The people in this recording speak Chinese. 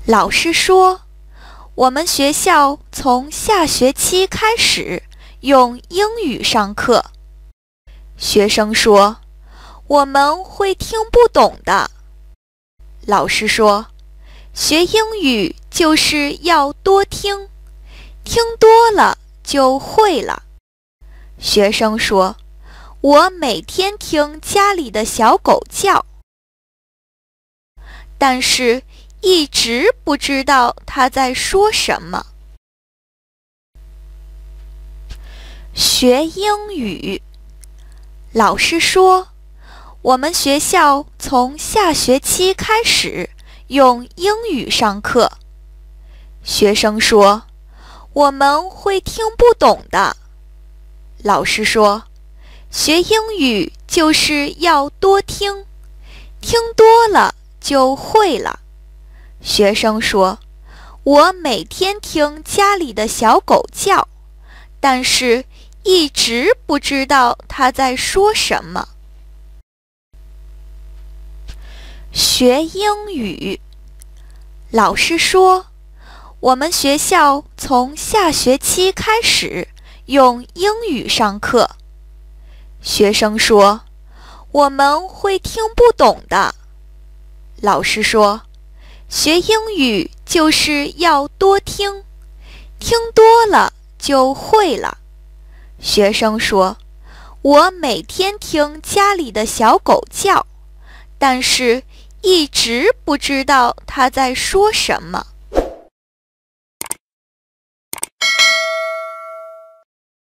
老师说，我们学校从下学期开始用英语上课。学生说，我们会听不懂的。老师说，学英语就是要多听，听多了就会了。学生说，我每天听家里的小狗叫，但是一直不知道它在说什么。学英语。老师说，我们学校从下学期开始用英语上课。学生说，我们会听不懂的。老师说，学英语就是要多听，听多了就会了。学生说，我每天听家里的小狗叫，但是一直不知道它在说什么。学英语。老师说，我们学校从下学期开始用英语上课。学生说，我们会听不懂的。老师说，学英语就是要多听，听多了就会了。学生说，我每天听家里的小狗叫，但是一直不知道它在说什么。